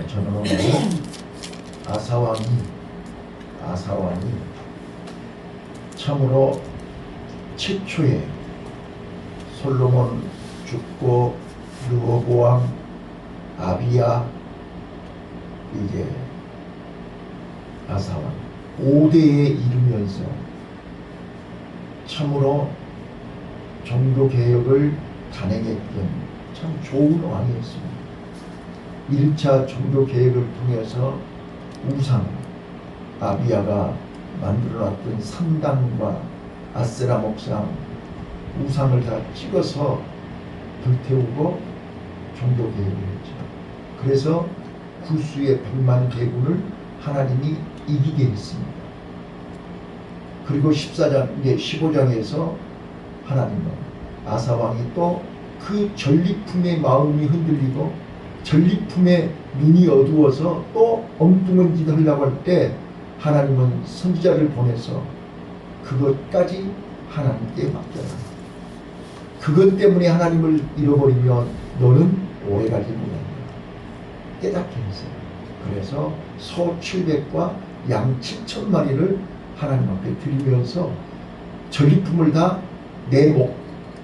저는 오늘 아사왕이 참으로 최초의 솔로몬 죽고 르호보암, 아비야, 이제 아사왕 5대에 이르면서 참으로 종교개혁을 단행했던 참 좋은 왕이었습니다. 1차 종교개혁을 통해서 우상, 아비야가 만들어놨던 산당과 아세라 목상, 우상을 다 찍어서 불태우고 종교개혁을 했죠. 그래서 구스의 100만 대군을 하나님이 이기게 했습니다. 그리고 15장에서 하나님은 아사왕이 또 그 전리품의 마음이 흔들리고 전리품의 눈이 어두워서 또 엉뚱한 짓을 하려고 할 때 하나님은 선지자를 보내서 그것까지 하나님께 맡겨라. 그것 때문에 하나님을 잃어버리면 너는 오래가지 못한다. 깨닫게 했어요. 그래서 소 700과 양 7,000마리를 하나님 앞에 드리면서 전리품을 다 내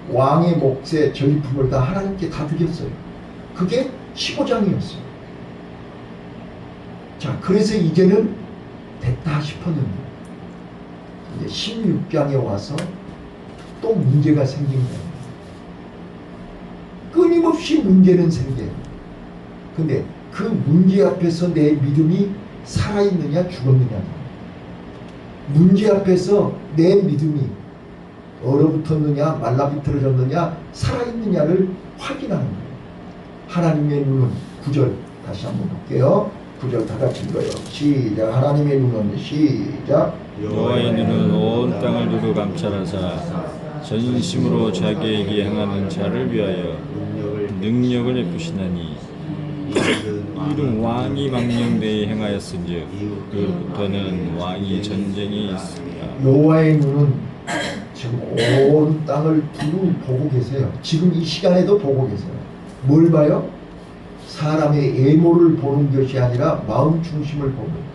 왕의 몫의 전리품을 다 하나님께 다 드렸어요. 그게 15장이었어요. 자, 그래서 이제는 됐다 싶었는데 이제 16장에 와서 또 문제가 생긴 거예요. 끊임없이 문제는 생겨요. 근데 그 문제 앞에서 내 믿음이 살아있느냐 죽었느냐, 문제 앞에서 내 믿음이 얼어붙었느냐 말라비틀어졌느냐 살아있느냐를 확인하는 거예요. 하나님의 눈은 9절 다시 한번 볼게요. 9절 다 같이 읽어요. 시작. 하나님의 눈은 시작. 여호와의 눈은 온 땅을 두루 감찰하사 전심으로 자기에게 행하는 자를 위하여 능력을 베푸시나니 이는 왕이 망령되이 행하였은즉 그부터는 왕이 전쟁이 있습니다. 여호와의 눈은 지금 온 땅을 두루 보고 계세요. 지금 이 시간에도 보고 계세요. 뭘 봐요? 사람의 외모를 보는 것이 아니라 마음 중심을 보는 거예요.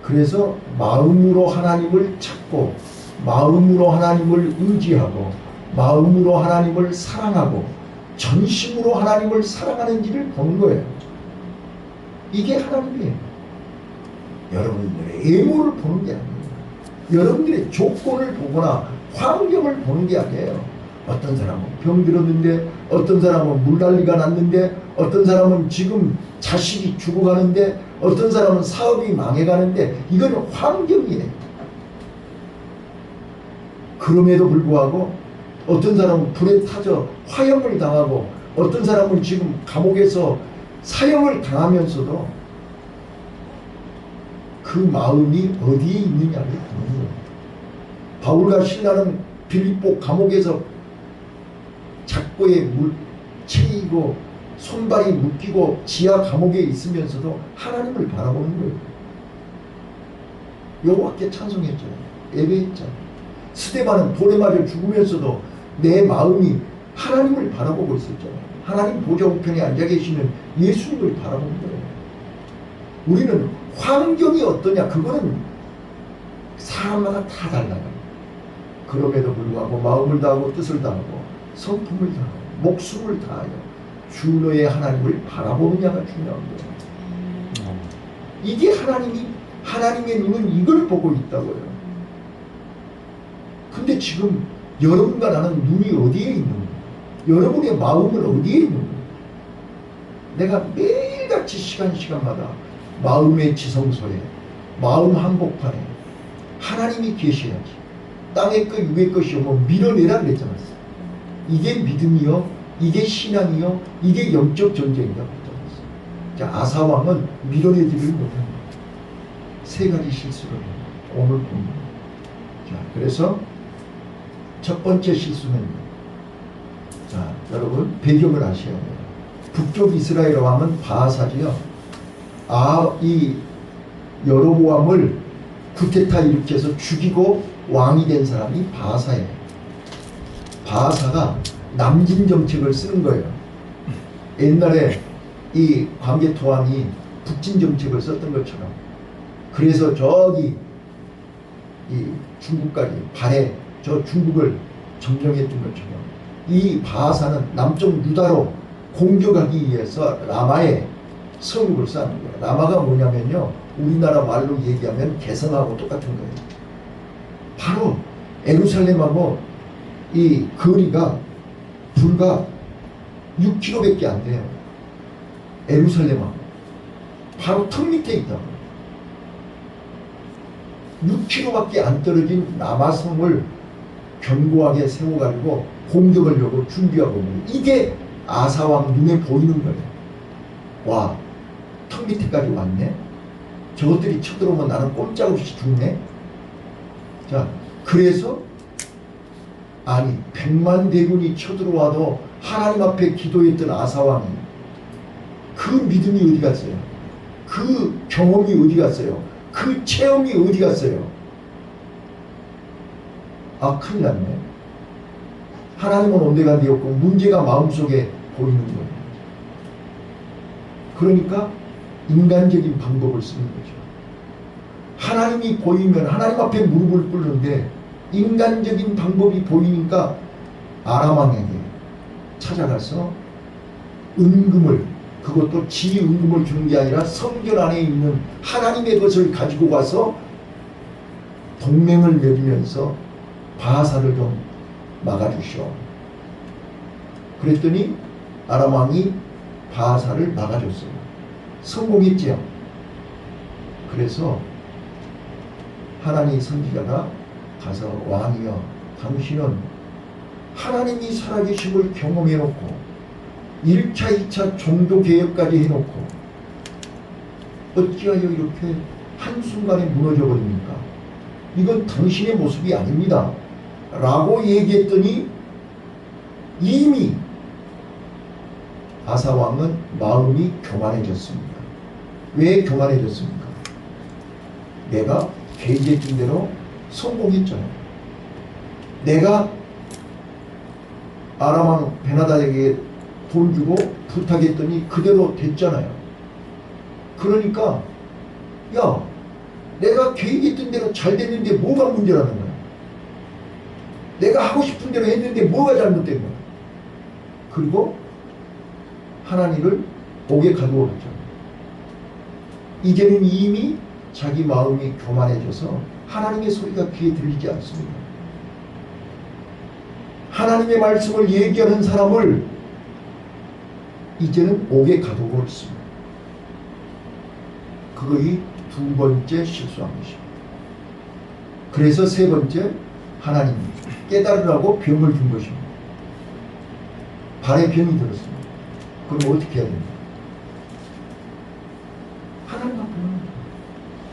그래서 마음으로 하나님을 찾고 마음으로 하나님을 의지하고 마음으로 하나님을 사랑하고 전심으로 하나님을 사랑하는지를 보는 거예요. 이게 하나님이에요. 여러분들의 외모를 보는 게 아니에요. 여러분들의 조건을 보거나 환경을 보는 게 아니에요. 어떤 사람은 병들었는데, 어떤 사람은 물난리가 났는데, 어떤 사람은 지금 자식이 죽어가는데, 어떤 사람은 사업이 망해가는데, 이건 환경이에요. 그럼에도 불구하고 어떤 사람은 불에 타져 화형을 당하고, 어떤 사람은 지금 감옥에서 사형을 당하면서도 그 마음이 어디에 있느냐를 보는 거예요. 바울과 신라는 빌립보 감옥에서 작고에 체이고 손발이 묶이고 지하 감옥에 있으면서도 하나님을 바라보는 거예요. 여호와께 찬송했죠. 예배했죠. 스데반은 돌에 맞아 죽으면서도 내 마음이 하나님을 바라보고 있었죠. 하나님 보좌 우편에 앉아 계시는 예수님을 바라보는 거예요. 우리는 환경이 어떠냐, 그거는 사람마다 다 달라요. 그럼에도 불구하고 마음을 다하고 뜻을 다하고 성품을 다하고 목숨을 다하여 주 너의 하나님을 바라보느냐가 중요한 거예요. 이게 하나님의 눈은 이걸 보고 있다고요. 근데 지금 여러분과 나는 눈이 어디에 있는 거예요? 여러분의 마음은 어디에 있는 거예요? 내가 매일같이 시간마다 마음의 지성소에, 마음 한복판에 하나님이 계셔야지. 땅의 것 위의 것이 오면 밀어내라 그랬잖아요. 이게 믿음이요, 이게 신앙이요, 이게 영적 전쟁이라고 했잖아요. 자, 아사왕은 밀어내지를 못합니다. 세 가지 실수를 해요. 오늘 봅니다. 자, 그래서 첫 번째 실수는, 자, 여러분 배경을 아셔야 돼요. 북쪽 이스라엘 왕은 바하사지요. 이 여로보암을 쿠데타 일으켜서 죽이고 왕이 된 사람이 바하사예요. 바하사가 남진 정책을 쓰는 거예요. 옛날에 이 광개토왕이 북진 정책을 썼던 것처럼, 그래서 저기 이 중국까지 발해 저 중국을 점령했던 것처럼 이 바사는 남쪽 유다로 공격하기 위해서 라마에 성읍을 쌓는 거예요. 라마가 뭐냐면요, 우리나라 말로 얘기하면 개성하고 똑같은 거예요. 바로 예루살렘하고 이 거리가 불과 6km밖에 안 돼요. 예루살렘하고 바로 턱 밑에 있다. 6km밖에 안 떨어진 라마성을 견고하게 세워가지고 공격하려고 준비하고 있는, 이게 아사왕 눈에 보이는 거예요. 와, 턱 밑에까지 왔네. 저것들이 쳐들어오면 나는 꼼짝없이 죽네. 자, 그래서 아니 100만 대군이 쳐들어와도 하나님 앞에 기도했던 아사왕이 그 믿음이 어디 갔어요? 그 경험이 어디 갔어요? 그 체험이 어디 갔어요? 아, 큰일 났네. 하나님은 온데간데없고 문제가 마음속에 보이는 거예요. 그러니까 인간적인 방법을 쓰는 거죠. 하나님이 보이면 하나님 앞에 무릎을 꿇는데 인간적인 방법이 보이니까 아람왕에게 찾아가서 은금을, 그것도 지 은금을 주는 게 아니라 성전 안에 있는 하나님의 것을 가지고 가서 동맹을 맺으면서 바사를 좀 막아주시오. 그랬더니 아람왕이 바사를 막아줬어요. 성공했지요. 그래서 하나님 선지자가 가서, 왕이여, 당신은 하나님이 살아계심을 경험해놓고 1차, 2차 종교개혁까지 해놓고 어찌하여 이렇게 한순간에 무너져버립니까? 이건 당신의 모습이 아닙니다 라고 얘기했더니 이미 아사왕은 마음이 교만해졌습니다. 왜 교만해졌습니까? 내가 계획했던 대로 성공했잖아요. 내가 아람왕 베나다에게 돈 주고 부탁했더니 그대로 됐잖아요. 그러니까 야, 내가 계획했던 대로 잘 됐는데 뭐가 문제라는 거야? 내가 하고 싶은 대로 했는데 뭐가 잘못된 거야? 그리고 하나님을 옥에 가두어 놨잖아요. 이제는 이미 자기 마음이 교만해져서 하나님의 소리가 귀에 들리지 않습니다. 하나님의 말씀을 얘기하는 사람을 이제는 옥에 가두고 있습니다. 그것이 두 번째 실수한 것입니다. 그래서 세 번째, 하나님이 깨달으라고 병을 준 것입니다. 발에 병이 들었습니다. 그럼 어떻게 해야 됩니까?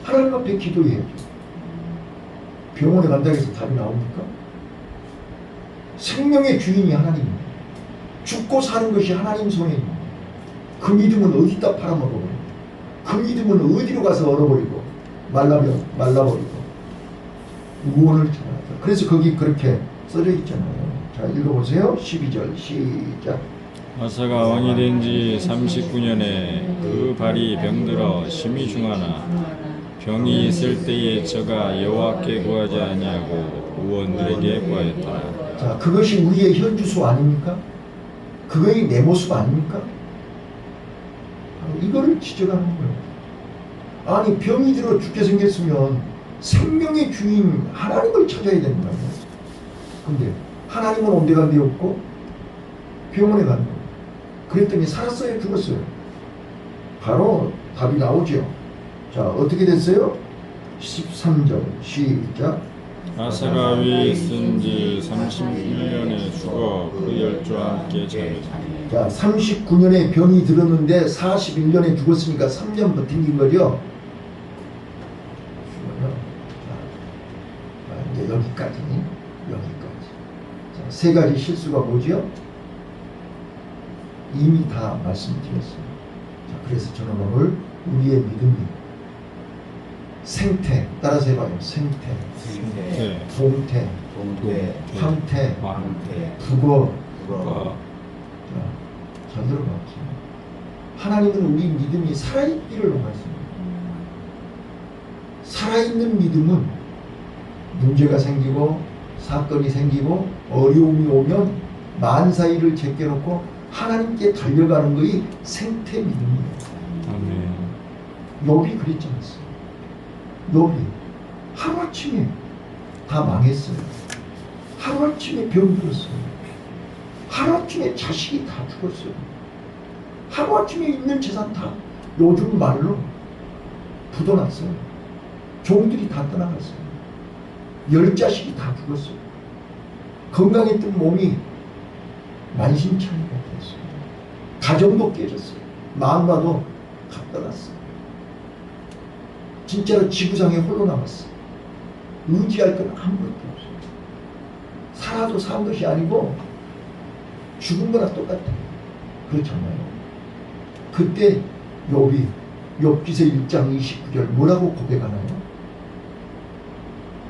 하나님 앞에 기도해야죠. 병원에 간다고 해서 답이 나옵니까? 생명의 주인이 하나님입니다. 죽고 사는 것이 하나님 손에 있는 거예요. 그 믿음은 어디다 팔아먹어버리고, 그 믿음은 어디로 가서 얼어버리고 말라버리고 무언을 찾아서. 그래서 거기 그렇게 써져 있잖아요. 자, 읽어보세요. 12절 시작. 아사가 왕이 된 지 39년에 그 발이 병들어 심히 중하나 병이 있을 때에 저가 여호와께 구하지 아니하고 의원들에게 구하였더라. 자, 그것이 우리의 현주소 아닙니까? 그거의 내 모습 아닙니까? 이거를 지적하는 거예요. 아니, 병이 들어 죽게 생겼으면 생명의 주인 하나님을 찾아야 되는 거예요. 근데 하나님은 온데간데 없고 병원에 가는 거예요. 그랬더니 살았어요, 죽었어요? 바로 답이 나오죠. 자, 어떻게 됐어요? 13절 시작. 아사가 위에 쓴 지 31년에 죽어 그 열조와 함께 자기. 자, 39년에 병이 들었는데 41년에 죽었으니까 3년 버틴 거죠. 자, 이제 여기까지. 자, 세 가지 실수가 뭐죠? 이미 다 말씀드렸어요. 자, 그래서 저는 오늘 우리의 믿음이 생태, 따라서 해봐요. 생태, 동태, 황태, 북어. 자, 잘 들어봤죠. 하나님은 우리 믿음이 살아있기를 원하십니다. 살아있는 믿음은 문제가 생기고 사건이 생기고 어려움이 오면 만사일을 제껴놓고 하나님께 달려가는 것이 생태 믿음이에요. 아멘. 욥이 그랬지 않았어요. 욥이 하루아침에 다 망했어요. 하루아침에 병들었어요. 하루아침에 자식이 다 죽었어요. 하루아침에 있는 재산 다 요즘 말로 부도났어요. 종들이 다 떠나갔어요. 10자식이 다 죽었어요. 건강했던 몸이 만신창이가 됐어요. 가정도 깨졌어요. 마누라도 갖다 놨어요. 진짜로 지구상에 홀로 남았어요. 의지할 건 아무것도 없어요. 살아도 산 것이 아니고 죽은 거나 똑같아요. 그렇잖아요. 그때 욥이 욥기서 1장 29절 뭐라고 고백하나요?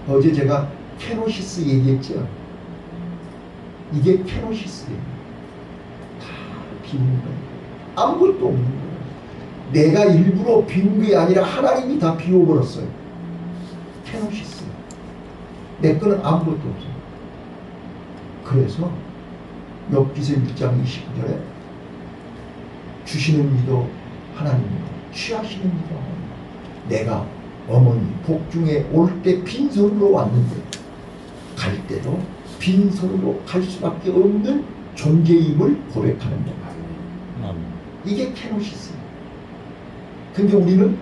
어제 제가 케노시스 얘기했죠. 이게 케노시스예요. 다 비운 거예요. 아무것도 없는 거예요. 내가 일부러 비운 게 아니라 하나님이 다 비워버렸어요. 케노시스. 내 거는 아무것도 없어요. 그래서 욥기서 1장 29절에 주시는 이도 하나님이고 취하시는 이도 하나님. 내가 어머니 복중에 올 때 빈손으로 왔는데 갈 때도 빈손으로 갈 수밖에 없는 존재임을 고백하는 것. 이게 케노시스예요. 근데 우리는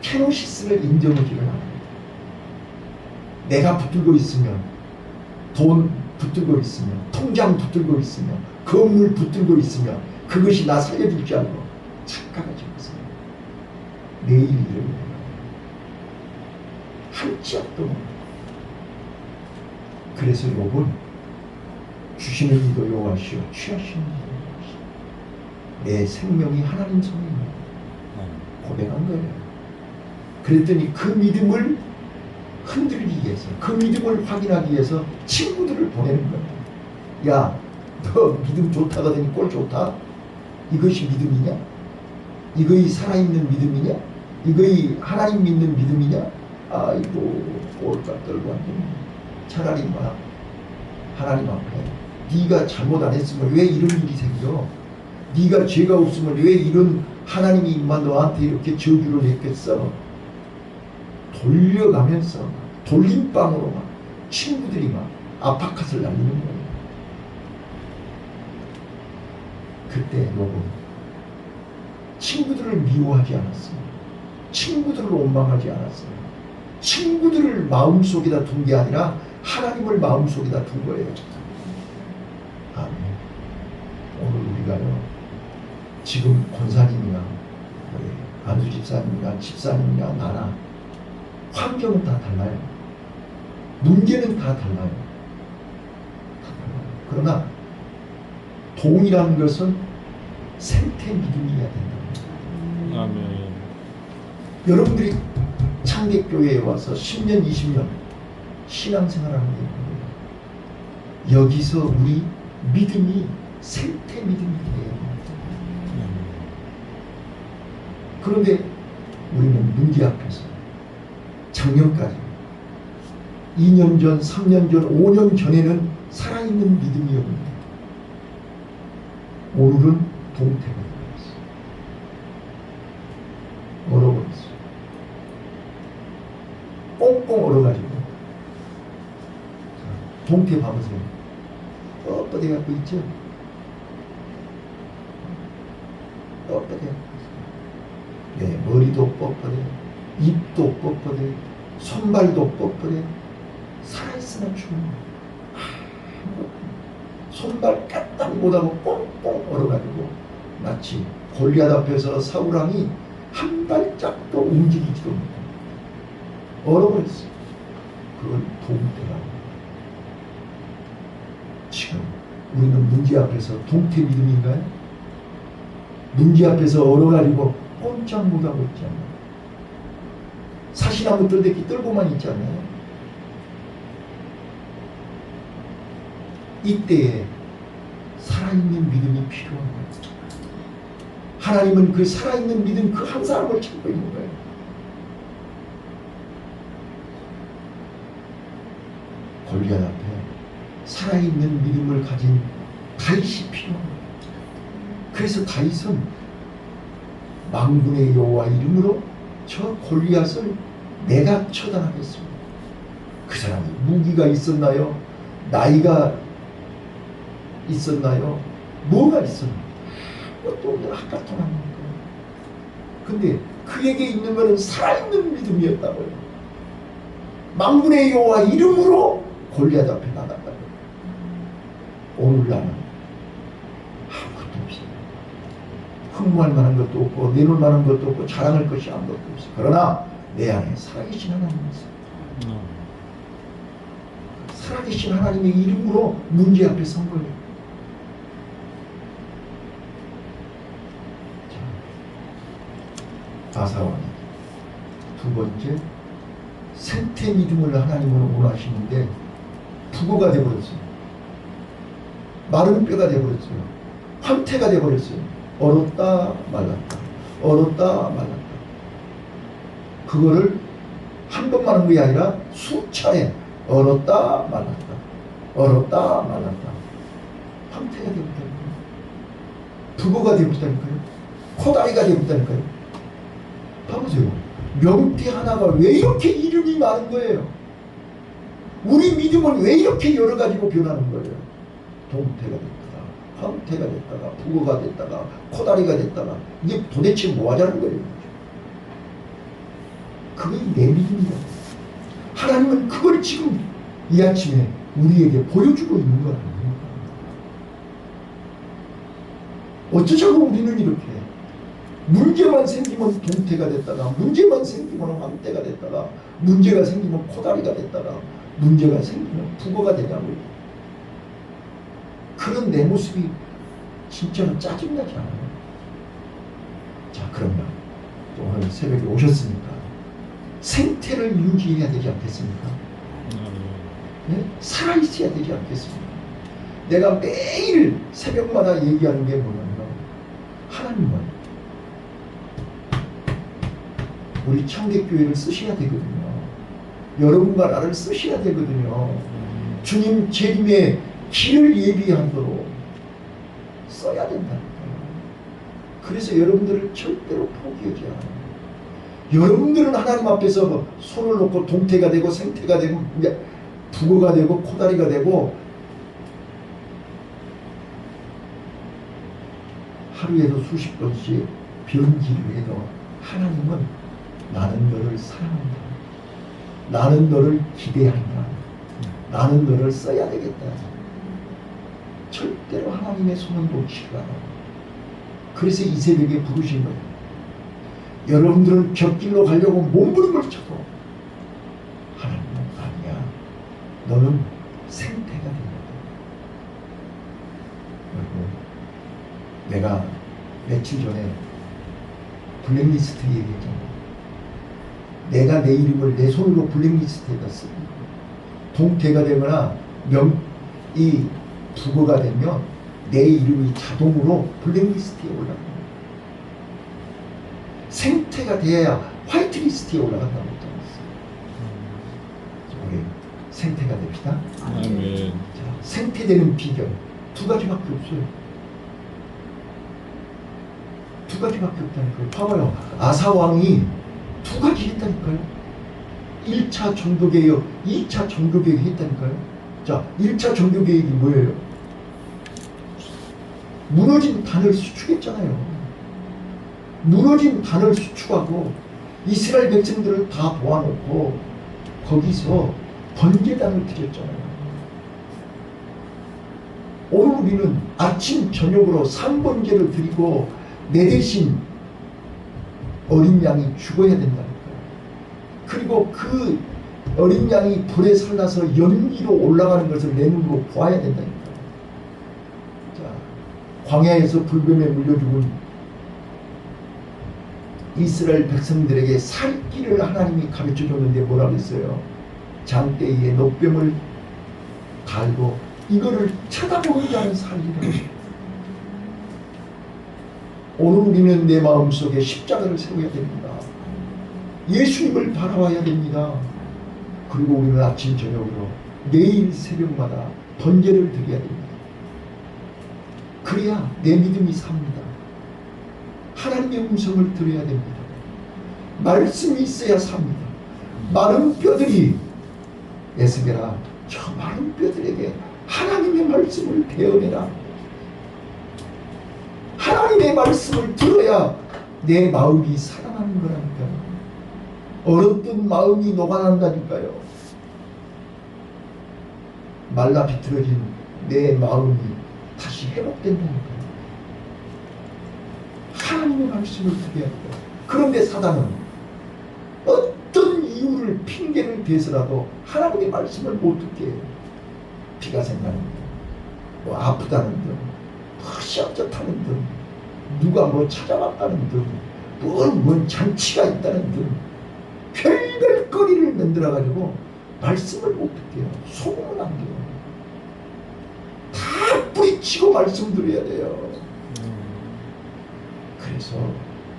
케노시스를 인정하지를 않아요. 내가 붙들고 있으면, 돈 붙들고 있으면, 통장 붙들고 있으면, 건물 붙들고 있으면 그것이 나 살려줄 줄 알고 착각하지 마세요. 내일 일을 한 치 앞도 못. 그래서 욥은 주시는 이도 여호와시오 취하시는 이도 여호와시오. 내 생명이 하나님 손에 있는 고백한 거예요. 그랬더니 그 믿음을 흔들기 위해서, 그 믿음을 확인하기 위해서 친구들을 보내는 거예요. 야, 너 믿음 좋다 하더니 꼴 좋다? 이것이 믿음이냐? 이거이 살아있는 믿음이냐? 이거이 하나님 믿는 믿음이냐? 아이고 꼴깍 떨고 앉으면 차라리 막 하나님 앞에 네가 잘못 안 했으면 왜 이런 일이 생겨? 네가 죄가 없으면 왜 이런 하나님이 임만 너한테 이렇게 저주를 했겠어? 돌려가면서 돌림방으로 막 친구들이 막 아파컷을 날리는 거예요. 그때 욥은 친구들을 미워하지 않았어요. 친구들을 원망하지 않았어요. 친구들을 마음속에다 둔 게 아니라 하나님을 마음속에다 둔 거예요. 아멘. 오늘 우리가요, 지금 권사님이나 안수 집사님이나 집사님이나 나나 환경은 다 달라요. 문제는 다 달라요. 그러나 동일한 것은 생태 믿음이어야 된다. 아멘. 여러분들이 창객교회에 와서 10년, 20년 신앙생활하는 게 여기서 우리 믿음이 생태 믿음이 돼요. 그런데 우리는 문제 앞에서 작년까지 2년 전, 3년 전, 5년 전에는 살아있는 믿음이었는데 오늘은 동태가 되어버렸어요. 얼어버렸어요. 꽁꽁 얼어가지고 동태 봐보세요. 뻣뻣해 갖고 있죠? 뻣뻣해 갖고 있어요. 네, 머리도 뻣뻣해, 입도 뻣뻣해, 손발도 뻣뻣해. 살아있으나 죽는 손발 까딱 못하고 꽁꽁 얼어가지고 마치 골리앗 앞에서 사울왕이 한 발짝도 움직이지도 못하고 얼어버렸어요. 그걸 동태라고. 지금 우리는 문제 앞에서 동태 믿음인가요? 문제 앞에서 얼어가지고 꼼짝 못하고 있잖아요. 사시나무 떨대기 떨고만 있잖아요. 이때에 살아있는 믿음이 필요한 거예요. 하나님은 그 살아있는 믿음 그 한 사람을 찾고 있는 거예요. 골리앗 앞에 살아있는 믿음을 가진 다윗이 필요합니다. 그래서 다윗은 만군의 여호와 이름으로 저 골리앗을 내가 처단하겠습니다. 그 사람이 무기가 있었나요? 나이가 있었나요? 뭐가 있었나요? 아무것도 없는 핫가토라는 거예요. 근데 그에게 있는 것은 살아있는 믿음이었다고요. 만군의 여호와 이름으로 골리앗 앞에 나갔다고요. 오늘 나는 아무것도 없어요. 흠모할 만한 것도 없고 내놓을 만한 것도 없고 자랑할 것이 아무것도 없어요. 그러나 내 안에 살아계신 하나님이 있어요. 살아계신 하나님의 이름으로 문제 앞에 선 거예요. 아사왕이 두 번째 생태 믿음을 하나님으로 원하시는데 부고가 되어버렸어요. 마른 뼈가 되어버렸어요. 황태가 되어버렸어요. 얼었다 말랐다. 얼었다 말랐다. 그거를 한 번만 한 것이 아니라 수차례 얼었다 말랐다. 얼었다 말랐다. 황태가 되어버렸다니까요. 부고가 되어버렸다니까요. 코다리가 되어버렸다니까요. 봐보세요. 명태 하나가 왜 이렇게 이름이 많은 거예요? 우리 믿음은 왜 이렇게 여러 가지로 변하는 거예요? 동태가 됐다가 황태가 됐다가 부고가 됐다가 코다리가 됐다가 이게 도대체 뭐 하자는 거예요? 그게 내 믿음이다. 하나님은 그걸 지금 이 아침에 우리에게 보여주고 있는 거 아닙니까? 어쩌자고 우리는 이렇게 문제만 생기면 동태가 됐다가 문제만 생기면 황태가 됐다가 문제가 생기면 코다리가 됐다가 문제가 생기면 부고가 되냐고요. 그런 내 모습이 진짜로 짜증나지 않아요. 자, 그러면 오늘 새벽에 오셨으니까 생태를 유지해야 되지 않겠습니까? 네? 살아있어야 되지 않겠습니까? 내가 매일 새벽마다 얘기하는 게 뭐냐면 하나님은 우리 창대교회를 쓰셔야 되거든요. 여러분과 나를 쓰셔야 되거든요. 주님 재림의 길을 예비하도록 써야 된다니까요. 그래서 여러분들을 절대로 포기하지 않아요. 여러분들은 하나님 앞에서 손을 놓고 동태가 되고 생태가 되고 부고가 되고 코다리가 되고 하루에도 수십 번씩 변기를 해도 하나님은 나는 너를 사랑한다. 나는 너를 기대한다. 나는 너를 써야 되겠다. 절대로 하나님의 손은 놓치지 않아. 그래서 이 새벽에 부르신 거예요. 여러분들은 벽길로 가려고 몸부림을 쳐도 하나님은 아니야. 너는 생태가 된다. 내가 며칠 전에 블랙리스트 얘기했잖아요. 내가 내 이름을 내 손으로 블랙리스트에다 씁니다. 동태가 되거나 이 부고가 되면 내 이름이 자동으로 블랙리스트에 올라갑니다. 생태가 돼야 화이트리스트에 올라간다고 했잖아요. 우리 생태가 됩시다. 아멘. 자, 생태되는 비결 두 가지밖에 없어요. 두 가지밖에 없다니까요. 봐봐요. 아사왕이 두 가지 했다니까요. 1차 종교개혁, 2차 종교개혁 했다니까요. 자, 1차 종교개혁이 뭐예요? 무너진 단을 수축했잖아요. 무너진 단을 수축하고 이스라엘 백성들을 다 모아놓고 거기서 번제단을 드렸잖아요. 오늘 우리는 아침 저녁으로 삼번제를 드리고 내 대신 어린 양이 죽어야 된다니까요. 그리고 그 어린 양이 불에 살라서 연기로 올라가는 것을 내 눈으로 보아야 된다니까요. 자, 광야에서 불뱀에 물려 죽은 이스라엘 백성들에게 살 길을 하나님이 가르쳐 줬는데 뭐라 그랬어요? 장대에 녹병을 달고 이거를 쳐다보는 자는 살리라. 오늘 우리는 내 마음속에 십자가를 세워야 됩니다. 예수님을 바라봐야 됩니다. 그리고 우리는 아침 저녁으로 매일 새벽마다 번제를 드려야 됩니다. 그래야 내 믿음이 삽니다. 하나님의 음성을 들어야 됩니다. 말씀이 있어야 삽니다. 마른 뼈들이 에스겔아, 저 마른 뼈들에게 하나님의 말씀을 베어내라. 하나님의 말씀을 들어야 내 마음이 살아나는 거라니까요. 얼었던 마음이 녹아난다니까요. 말라 비틀어진 내 마음이 다시 회복된다니까요. 하나님의 말씀을 들어야 돼요. 그런데 사단은 어떤 이유를 핑계를 대서라도 하나님의 말씀을 못 듣게 해요. 피가 샌다는 등, 뭐 아프다는 등, 시험 좋다는 등, 누가 뭐 찾아왔다는 등, 뭔 잔치가 있다는 등 별별 거리를 만들어가지고 말씀을 못 듣게 해요. 소금을 남겨요. 다 뿌리치고 말씀 드려야 돼요. 그래서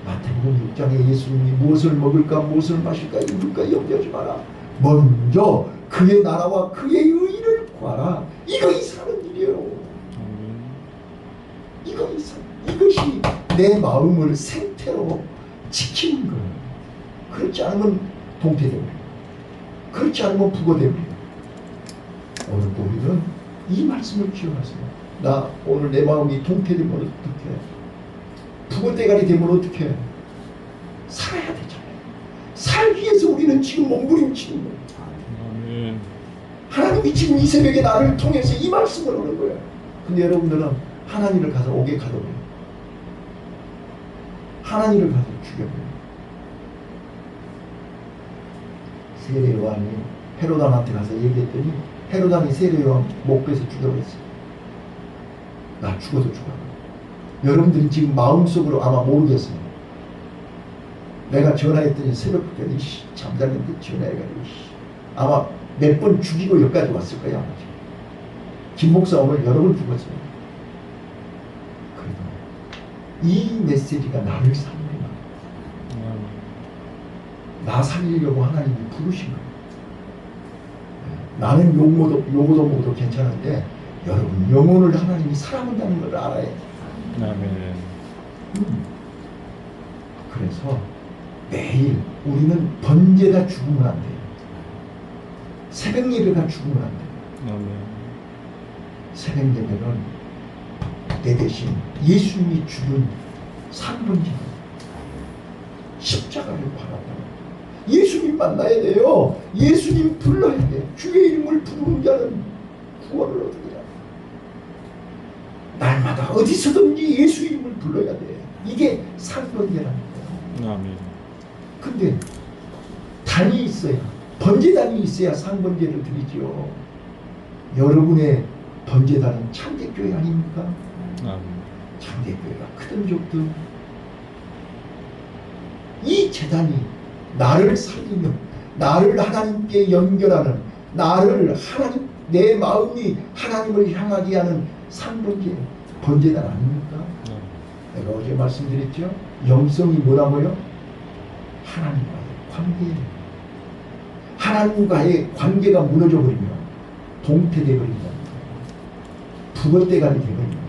마태복음 6장에 예수님이 무엇을 먹을까 무엇을 마실까 입을까 염려하지 마라. 먼저 그의 나라와 그의 의를 구하라. 이것이 사는 일이에요. 이것이 내 마음을 생태로 지키는 거예요. 그렇지 않으면 동태되고, 그렇지 않으면 북어되고. 오늘 우리는 이 말씀을 기억하세요. 나 오늘 내 마음이 동태되면 어떡해? 북어대가리 되면 어떡해? 살아야 되잖아요. 살기 위해서 우리는 지금 몸부림치는 거예요. 하나님이 지금 이 새벽에 나를 통해서 이 말씀을 하는 거예요. 근데 여러분들은 하나님을 가서 옥에 가둬버려요. 하나님을 가서 죽여버려요. 세례 요한이 헤로단한테 가서 얘기했더니 헤로단이 세례 요한 목 베서 죽여버렸어요. 나 죽어도 죽어. 여러분들이 지금 마음속으로 아마 모르겠어요. 내가 전화했더니 새벽부터 잠자는데 전화해가지고 아마 몇 번 죽이고 여기까지 왔을 거야. 아마. 김 목사 오늘 여러 번 죽었어요. 그래도 이 메시지가 나를 살리나, 나 살리려고 하나님이 부르신 거예요. 나는 요거도 먹어도 괜찮은데 여러분 영혼을 하나님이 사랑한다는 걸 알아야 돼. 아멘. 그래서 매일 우리는 번제가 죽으면 안 돼요. 새벽 예배가 죽으면 안 돼요. 아멘. 새벽 예배는 내 대신 예수님이 죽은 상번제 십자가를 바라보고 예수님 만나야 돼요. 예수님 불러야 돼요. 주의 이름을 부르는 자는 구원을 얻으리라. 날마다 어디서든지 예수 이름을 불러야 돼. 이게 상번제라는 거예요. 아멘. 근데 단이 있어야, 번제단이 있어야 상번제를 드리지요. 여러분의 번제단은 참대교회 아닙니까? 아멘. 참대교회가 크든 좁든 이 제단이 나를 살리는, 나를 하나님께 연결하는, 나를 하나님, 내 마음이 하나님을 향하게 하는 상번제, 번제단 아닙니까? 내가 어제 말씀드렸죠? 영성이 뭐라고요? 하나님과의 관계예요. 하나님과의 관계가 무너져 버리면 동태돼 버린다니까요. 북어대간이 돼버린다니까요.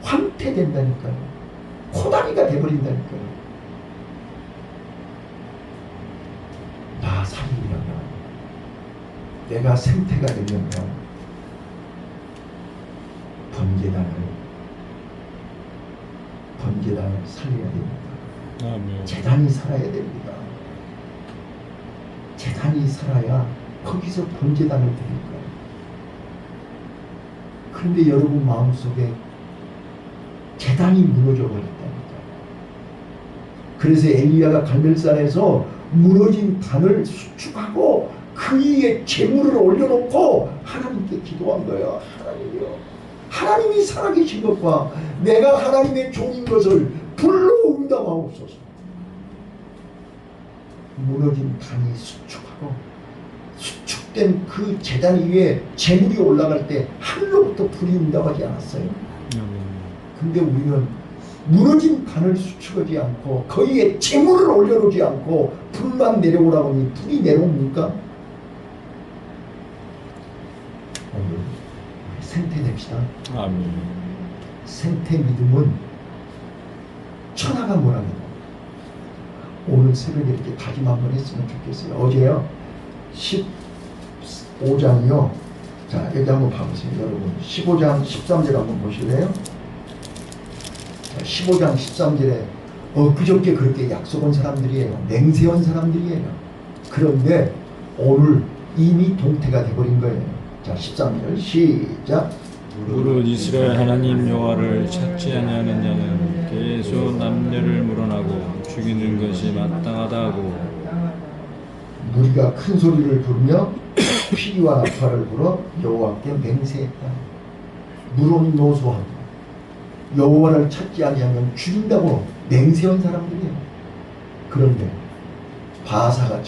황태된다니까요. 코다리가 돼버린다니까요. 나 살리려면, 내가 생태가 되려면 번제단을 살려야 됩니다. 아멘. 제단이 살아야 됩니다. 제단이 살아야 거기서 번제단을 드릴 거예요. 그런데 여러분 마음속에 제단이 무너져 버렸다니까. 그래서 엘리야가 갈멜산에서 무너진 단을 수축하고 그 위에 재물을 올려놓고 하나님께 기도한 거예요. 하나님이요, 하나님이 살아계신 것과 내가 하나님의 종인 것을 불러온다마옵소서. 무너진 단이 수축하고 수축된 그 제단 위에 재물이 올라갈 때 하늘로부터 불이 온다고 하지 않았어요? 근데 우리는 무너진 단을 수축하지 않고 거기에 재물을 올려놓지 않고 불만 내려오라고 하니 불이 내려옵니까? 오늘 생태됩시다. 아멘. 생태 믿음은 천하가 뭐라고 해도 오늘 새벽에 이렇게 다짐 한번 했으면 좋겠어요. 어제요 15장이요. 자 여기 한번 봐보세요 여러분. 15장 13절 한번 보실래요? 15장 13절에 그저께 그렇게 약속한 사람들이에요. 맹세한 사람들이에요. 그런데 오늘 이미 동태가 돼버린 거예요. 자 13절 시작. 무릇 이스라엘 하나님 여호와를 찾지 아니하는 자는 계속 남녀를 물어나고 죽이는 것이 마땅하다 하고 무리가 큰 소리를 부르며 피리와 나팔을 불어 여호와께 맹세했다. 물론 노소하고 여호와를 찾지 아니하면 죽인다고 맹세한 사람들이에요. 그런데 바사가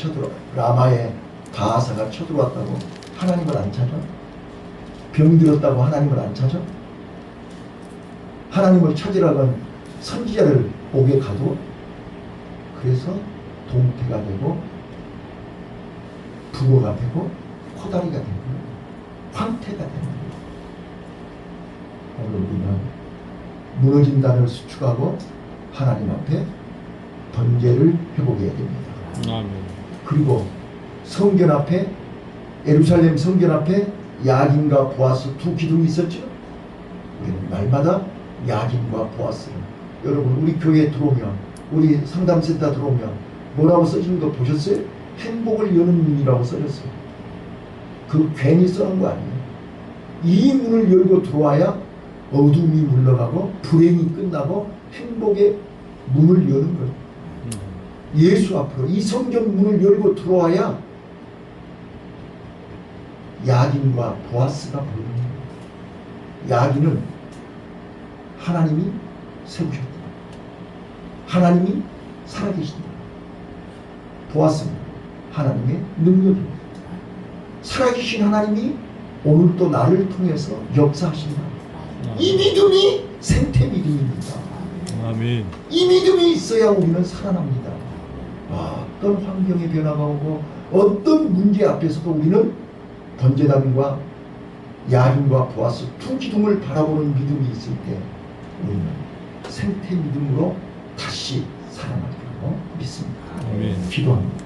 라마에 바사가 쳐들어왔다고 하나님을 안 찾아? 병들었다고 하나님을 안 찾아? 하나님을 찾으라고 선지자를 옥에 가도 그래서 동태가 되고 부고가 되고 코다리가 되고 황태가 되는 거예요. 오늘 우리는 무너진 단을 수축하고 하나님 앞에 번제를 회복해야 됩니다. 아멘. 그리고 성전 앞에 예루살렘 성전 앞에 야긴과 보아스 두 기둥이 있었죠. 우리는 날마다 야긴과 보아스를 여러분 우리 교회에 들어오면 우리 상담센터 들어오면 뭐라고 써진 거 보셨어요? 행복을 여는 문이라고 써졌어요. 그 괜히 써놓은 거 아니에요. 이 문을 열고 들어와야 어둠이 물러가고 불행이 끝나고 행복의 문을 여는 거예요. 예수 앞으로 이 성전 문을 열고 들어와야 야긴과 보아스가 보이는 거예요. 야긴은 하나님이 세우셨다. 하나님이 살아계신다. 보아스는 하나님의 능력입니다. 살아계신 하나님이 오늘도 나를 통해서 역사하신다. 이 믿음이 생태 믿음입니다. 아멘. 이 믿음이 있어야 우리는 살아납니다. 어떤 환경의 변화가 오고 어떤 문제 앞에서도 우리는 번제단과 야긴과 보아스 두 기둥을 바라보는 믿음이 있을 때 우리는 생태 믿음으로 다시 살아나리라고 믿습니다. 아멘. 기도합니다.